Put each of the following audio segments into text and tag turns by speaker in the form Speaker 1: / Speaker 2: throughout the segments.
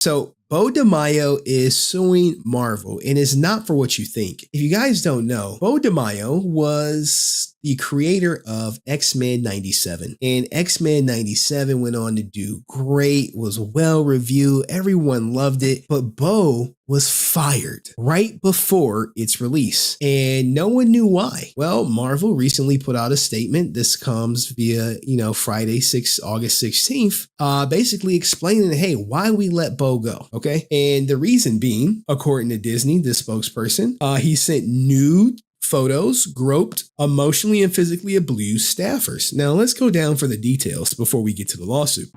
Speaker 1: So Beau DeMayo is suing Marvel, and it's not for what you think. If you guys don't know, Beau DeMayo was the creator of X-Men 97. And X-Men 97 went on to do great, was well reviewed, everyone loved it, but Beau was fired right before its release, and no one knew why. Well, Marvel recently put out a statement. This comes via, Friday, August 16th, basically explaining, hey, why we let Beau go, okay? And the reason being, according to Disney, the spokesperson, he sent nude photos, groped, emotionally and physically abused staffers. Now, let's go down for the details before we get to the lawsuit.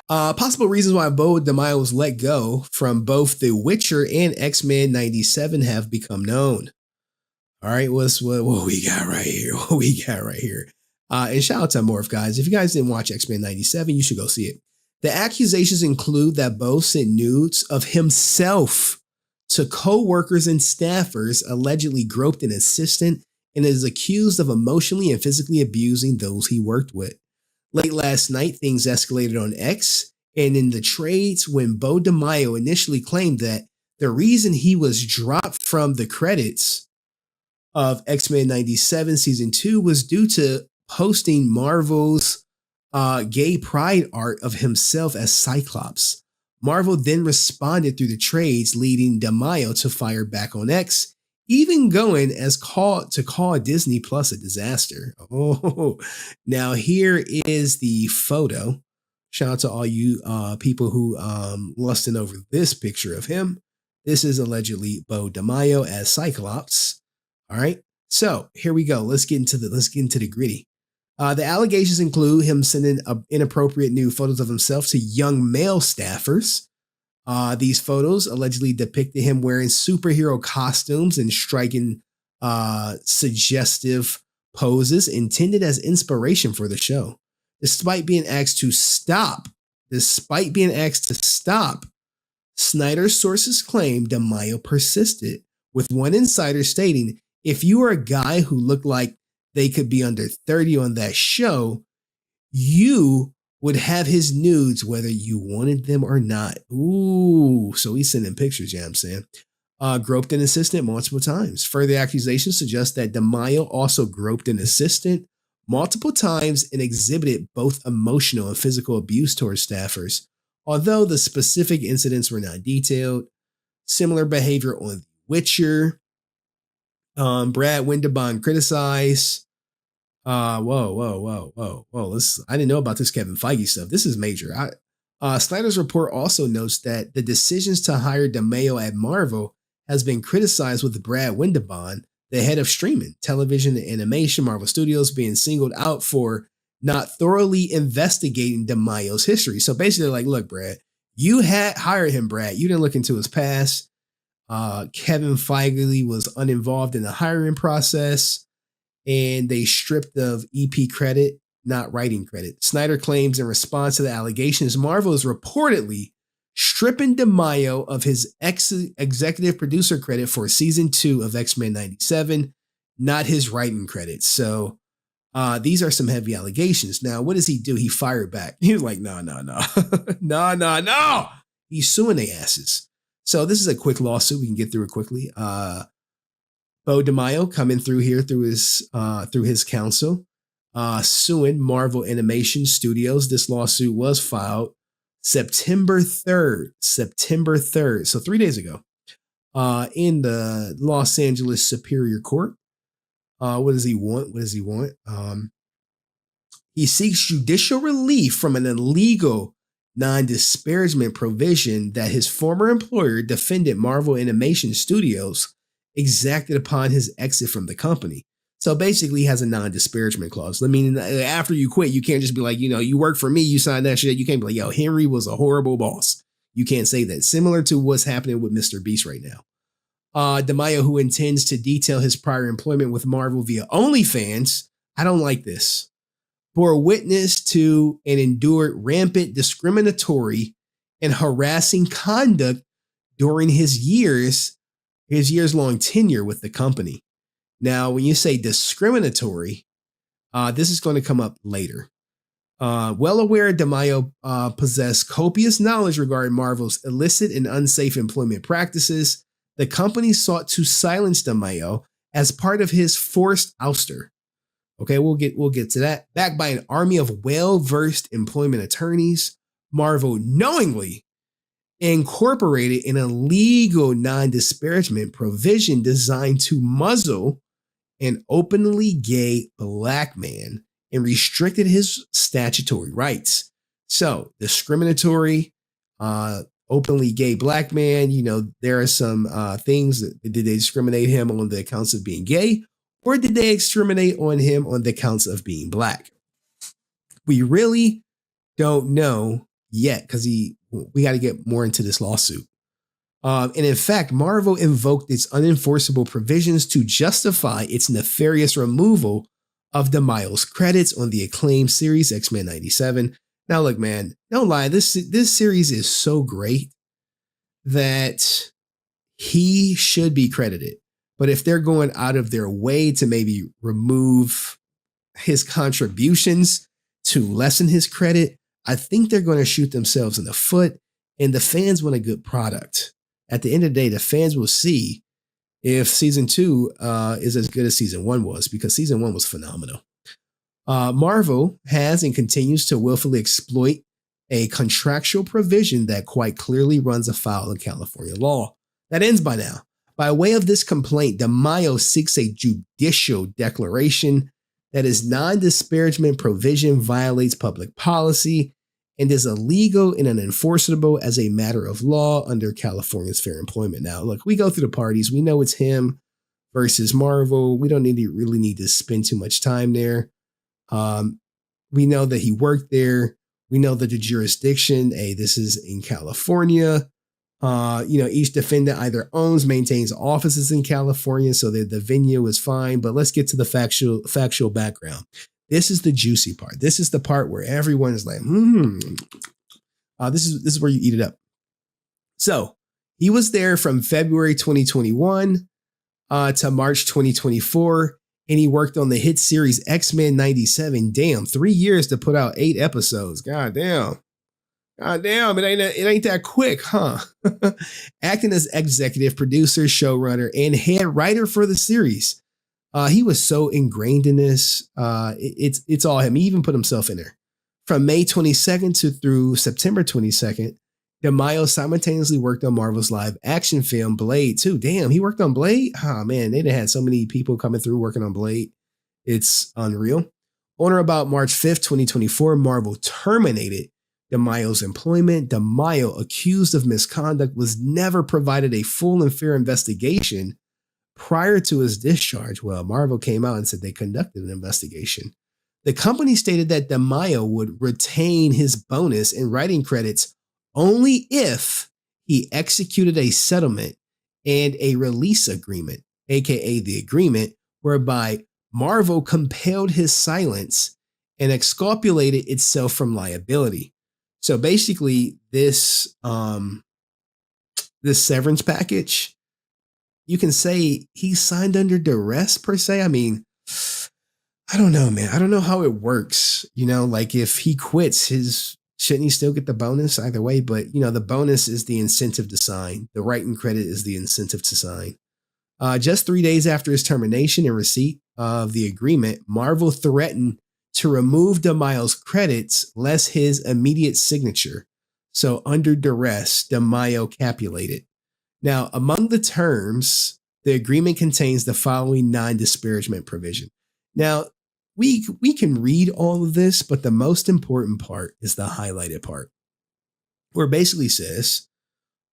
Speaker 1: Possible reasons why Beau DeMayo was let go from both The Witcher and X-Men 97 have become known. All right, what we got right here? And shout out to Morph, guys. If you guys didn't watch X-Men 97, you should go see it. The accusations include that Beau sent nudes of himself to co-workers and staffers, allegedly groped an assistant, and is accused of emotionally and physically abusing those he worked with. Late last night, things escalated on X, and in the trades when Beau DeMayo initially claimed that the reason he was dropped from the credits of X-Men 97 Season 2 was due to posting Marvel's gay pride art of himself as Cyclops. Marvel then responded through the trades, leading DeMayo to fire back on X, even going as to call Disney Plus a disaster. Oh, now here is the photo. Shout out to all you people who lusting over this picture of him. This is allegedly Beau DeMayo as Cyclops. All right, so here we go. Let's get into the gritty. The allegations include him sending inappropriate nude photos of himself to young male staffers. These photos allegedly depicted him wearing superhero costumes and striking suggestive poses intended as inspiration for the show. Despite being asked to stop, Snyder's sources claim DeMayo persisted, with one insider stating, if you are a guy who looked like they could be under 30 on that show, you would have his nudes whether you wanted them or not. Ooh, so he's sending pictures, I'm saying. Groped an assistant multiple times. Further accusations suggest that DeMayo also groped an assistant multiple times and exhibited both emotional and physical abuse towards staffers. Although the specific incidents were not detailed, similar behavior on The Witcher. Brad Winderbond criticized. Whoa. I didn't know about this Kevin Feige stuff. This is major. Snyder's report also notes that the decisions to hire DeMayo at Marvel has been criticized, with Brad Winderbond, the head of streaming, television, and animation, Marvel Studios, being singled out for not thoroughly investigating DeMayo's history. So basically, like, look, Brad, you had hired him, Brad. You didn't look into his past. Kevin Feige was uninvolved in the hiring process, and they stripped of EP credit, not writing credit. Snyder claims in response to the allegations, Marvel is reportedly stripping DeMayo of his executive producer credit for season 2 of X-Men 97, not his writing credit. So these are some heavy allegations. Now, what does he do? He fired back. He was like, no. He's suing their asses. So this is a quick lawsuit. We can get through it quickly. Beau DeMayo coming through here through his counsel, suing Marvel Animation Studios. This lawsuit was filed September 3rd. So 3 days ago, in the Los Angeles Superior Court. What does he want? He seeks judicial relief from an illegal non-disparagement provision that his former employer, Defendant Marvel Animation Studios, exacted upon his exit from the company. So basically, he has a non-disparagement clause. I mean, after you quit, you can't just be like, you work for me, you signed that shit. You can't be like, yo, Henry was a horrible boss. You can't say that. Similar to what's happening with Mr. Beast right now. DeMayo, who intends to detail his prior employment with Marvel via OnlyFans, I don't like this, bore witness to and endured rampant discriminatory and harassing conduct during his years-long tenure with the company. Now, when you say discriminatory, this is going to come up later. Well aware DeMayo possessed copious knowledge regarding Marvel's illicit and unsafe employment practices, the company sought to silence DeMayo as part of his forced ouster. Okay, we'll get to that. Backed by an army of well-versed employment attorneys, Marvel knowingly incorporated an illegal non-disparagement provision designed to muzzle an openly gay black man and restricted his statutory rights. So, discriminatory, openly gay black man, there are some things that did they discriminate him on the accounts of being gay, or did they discriminate on him on the accounts of being black? We really don't know yet because we got to get more into this lawsuit. And in fact, Marvel invoked its unenforceable provisions to justify its nefarious removal of DeMayo's credits on the acclaimed series X-Men 97. Now, look, man, don't lie. This series is so great that he should be credited. But if they're going out of their way to maybe remove his contributions to lessen his credit, I think they're going to shoot themselves in the foot. And the fans want a good product. At the end of the day, the fans will see if season 2 is as good as season 1 was, because season 1 was phenomenal. Marvel has and continues to willfully exploit a contractual provision that quite clearly runs afoul of California law. That ends by now. By way of this complaint, DeMayo seeks a judicial declaration that his non-disparagement provision violates public policy and is illegal and unenforceable as a matter of law under California's Fair Employment. Now, look, we go through the parties. We know it's him versus Marvel. We don't really need to spend too much time there. We know that he worked there. We know that the jurisdiction, this is in California. Each defendant either owns, maintains offices in California, so that the venue is fine. But let's get to the factual background. This is the juicy part. This is the part where everyone is like, this is where you eat it up. So he was there from February 2021 to March 2024, and he worked on the hit series X-Men 97. Damn, 3 years to put out 8 episodes. God damn, it ain't that quick, huh? Acting as executive producer, showrunner, and head writer for the series. He was so ingrained in this. It's all him. He even put himself in there. From May 22nd through September 22nd, DeMayo simultaneously worked on Marvel's live action film Blade too. Damn, he worked on Blade? Oh man, they had so many people coming through working on Blade. It's unreal. On or about March 5th, 2024, Marvel terminated DeMayo's employment. DeMayo, accused of misconduct, was never provided a full and fair investigation prior to his discharge. Well, Marvel came out and said they conducted an investigation. The company stated that DeMayo would retain his bonus and writing credits only if he executed a settlement and a release agreement, aka the agreement whereby Marvel compelled his silence and exculpated itself from liability. So basically, this severance package, you can say he signed under duress per se. I mean, I don't know, man. I don't know how it works. Like if he quits, shouldn't he still get the bonus either way? But the bonus is the incentive to sign. The writing credit is the incentive to sign. Just 3 days after his termination and receipt of the agreement, Marvel threatened to remove DeMayo's credits less his immediate signature. So under duress, DeMayo capitulated. Now, among the terms, the agreement contains the following non-disparagement provision. Now, we can read all of this, but the most important part is the highlighted part, where it basically says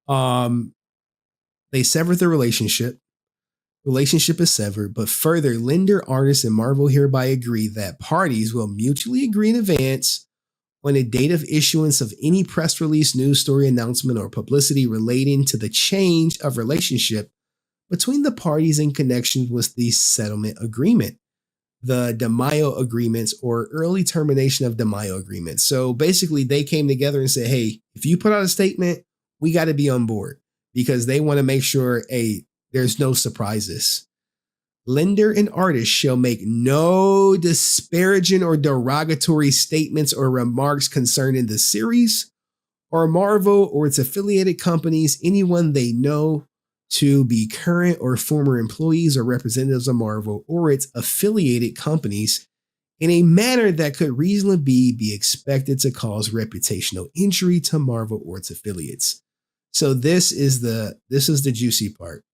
Speaker 1: they severed the relationship. Relationship is severed, but further, lender, artist, and Marvel hereby agree that parties will mutually agree in advance on a date of issuance of any press release, news story, announcement, or publicity relating to the change of relationship between the parties in connection with the settlement agreement, the DeMayo agreements, or early termination of DeMayo agreements. So basically, they came together and said, hey, if you put out a statement, we got to be on board, because they want to make sure, there's no surprises. lender and artist shall make no disparaging or derogatory statements or remarks concerning the series or Marvel or its affiliated companies, anyone they know to be current or former employees or representatives of Marvel or its affiliated companies in a manner that could reasonably be expected to cause reputational injury to Marvel or its affiliates. So this is the juicy part.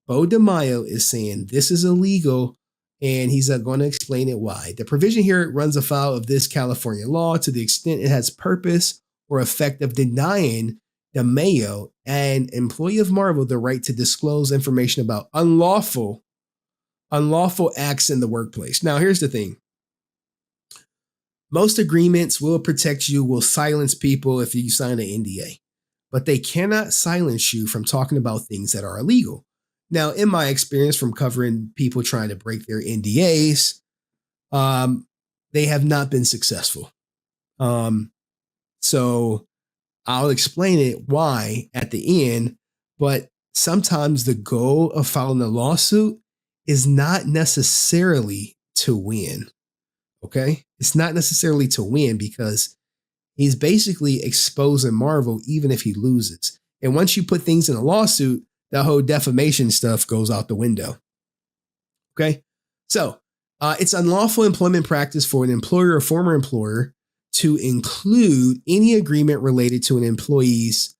Speaker 1: Beau DeMayo is saying this is illegal, and he's going to explain it why. The provision here runs afoul of this California law to the extent it has purpose or effect of denying DeMayo, an employee of Marvel, the right to disclose information about unlawful acts in the workplace. Now, here's the thing. Most agreements will protect you, will silence people if you sign an NDA, but they cannot silence you from talking about things that are illegal. Now, in my experience from covering people trying to break their NDAs, they have not been successful. So I'll explain it why at the end, but sometimes the goal of filing a lawsuit is not necessarily to win. Okay? It's not necessarily to win because he's basically exposing Marvel even if he loses. And once you put things in a lawsuit, the whole defamation stuff goes out the window. Okay? So it's unlawful employment practice for an employer or former employer to include any agreement related to an employee's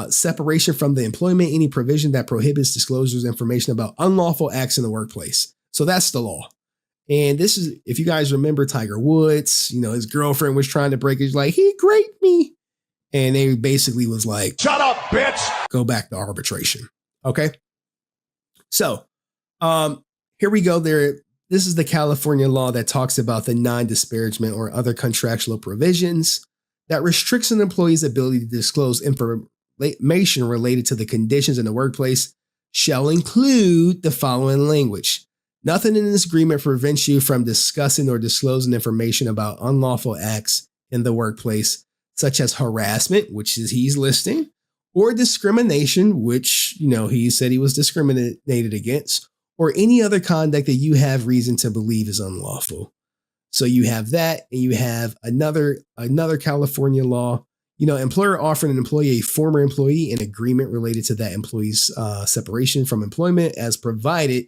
Speaker 1: separation from the employment, any provision that prohibits disclosures of information about unlawful acts in the workplace. So that's the law. And this is, if you guys remember Tiger Woods, his girlfriend was trying to break it. She's like, he raped me. And they basically was like, shut up, bitch. Go back to arbitration. Okay. So here we go there. This is the California law that talks about the non-disparagement or other contractual provisions that restricts an employee's ability to disclose information related to the conditions in the workplace shall include the following language. Nothing in this agreement prevents you from discussing or disclosing information about unlawful acts in the workplace, such as harassment, which is he's listing, or discrimination, which, he said he was discriminated against, or any other conduct that you have reason to believe is unlawful. So you have that, and you have another California law, employer offering an employee, a former employee, an agreement related to that employee's separation from employment as provided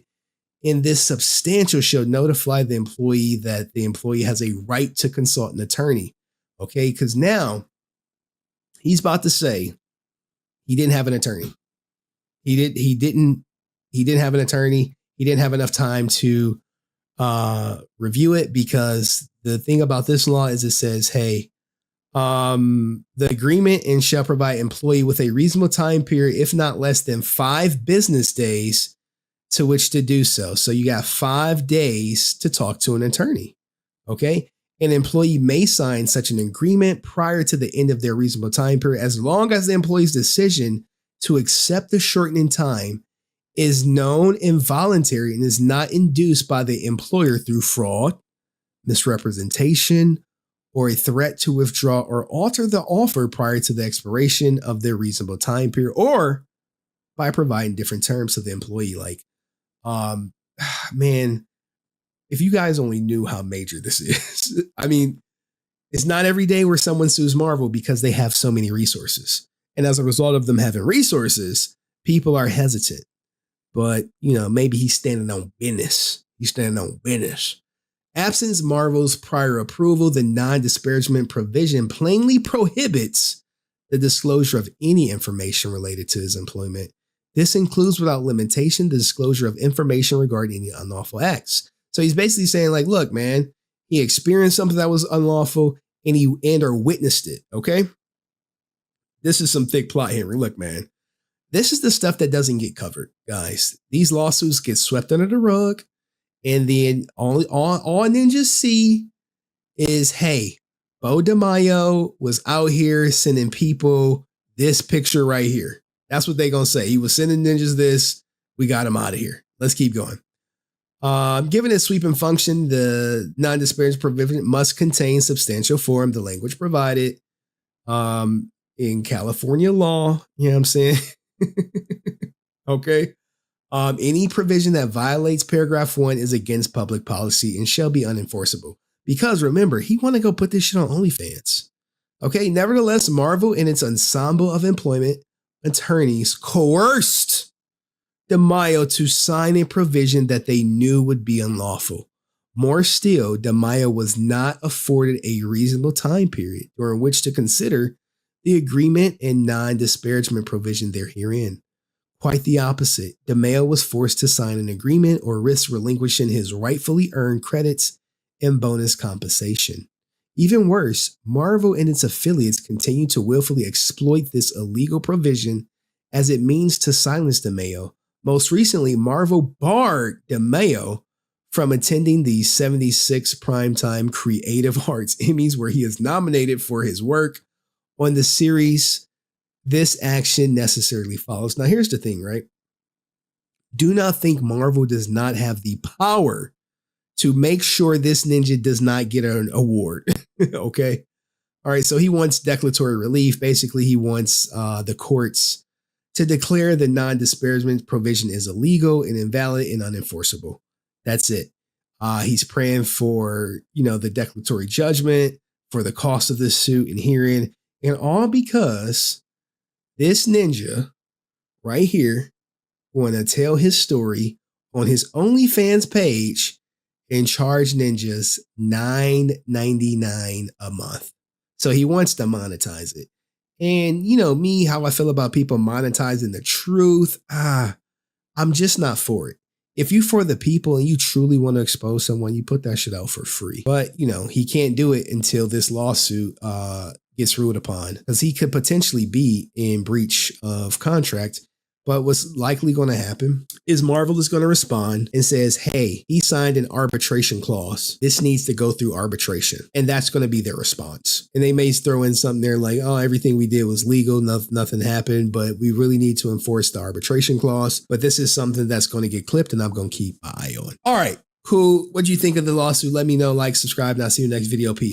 Speaker 1: in this substantial shall notify the employee that the employee has a right to consult an attorney. Okay, because now he's about to say he didn't have an attorney. He didn't have an attorney. He didn't have enough time to review it, because the thing about this law is it says, hey, the agreement and shall provide employee with a reasonable time period, if not less than 5 business days, to which to do so. So you got 5 days to talk to an attorney. Okay. An employee may sign such an agreement prior to the end of their reasonable time period, as long as the employee's decision to accept the shortening time is known and voluntary and is not induced by the employer through fraud, misrepresentation, or a threat to withdraw or alter the offer prior to the expiration of their reasonable time period, or by providing different terms to the employee. Like, man, if you guys only knew how major this is. I mean, it's not every day where someone sues Marvel because they have so many resources. And as a result of them having resources, people are hesitant. But, maybe he's standing on business. Absence Marvel's prior approval, the non-disparagement provision plainly prohibits the disclosure of any information related to his employment. This includes, without limitation, the disclosure of information regarding any unlawful acts. So he's basically saying, like, look, man, he experienced something that was unlawful and or witnessed it. Okay. This is some thick plot, Henry. Look, man, this is the stuff that doesn't get covered, guys. These lawsuits get swept under the rug. And then all ninjas see is, hey, Beau DeMayo was out here sending people this picture right here. That's what they're going to say. He was sending ninjas this. We got him out of here. Let's keep going. Given its sweeping function, the non-disparagement provision must contain substantial form, the language provided in California law. You know what I'm saying? Okay. Any provision that violates paragraph 1 is against public policy and shall be unenforceable. Because remember, he want to go put this shit on OnlyFans. Okay, nevertheless, Marvel and its ensemble of employment attorneys coerced DeMayo to sign a provision that they knew would be unlawful. More still, DeMayo was not afforded a reasonable time period during which to consider the agreement and non-disparagement provision there herein. Quite the opposite. DeMayo was forced to sign an agreement or risk relinquishing his rightfully earned credits and bonus compensation. Even worse, Marvel and its affiliates continue to willfully exploit this illegal provision as it means to silence DeMayo. Most recently, Marvel barred DeMayo from attending the 76 Primetime Creative Arts Emmys, where he is nominated for his work on the series This Action Necessarily Follows. Now, here's the thing, right? Do not think Marvel does not have the power to make sure this ninja does not get an award. Okay. All right. So he wants declaratory relief. Basically, he wants the courts to declare the non-disparagement provision is illegal and invalid and unenforceable. That's it. He's praying for, the declaratory judgment, for the cost of this suit and hearing, and all because this ninja right here want to tell his story on his OnlyFans page and charge ninjas $9.99 a month. So he wants to monetize it. And me, how I feel about people monetizing the truth, I'm just not for it. If you for the people and you truly want to expose someone, you put that shit out for free. But, he can't do it until this lawsuit gets ruled upon, because he could potentially be in breach of contract. But what's likely going to happen is Marvel is going to respond and says, hey, he signed an arbitration clause. This needs to go through arbitration. And that's going to be their response. And they may throw in something there like, oh, everything we did was legal. Nothing happened, but we really need to enforce the arbitration clause. But this is something that's going to get clipped and I'm going to keep my eye on. All right, cool. What do you think of the lawsuit? Let me know, like, subscribe, and I'll see you next video. Peace.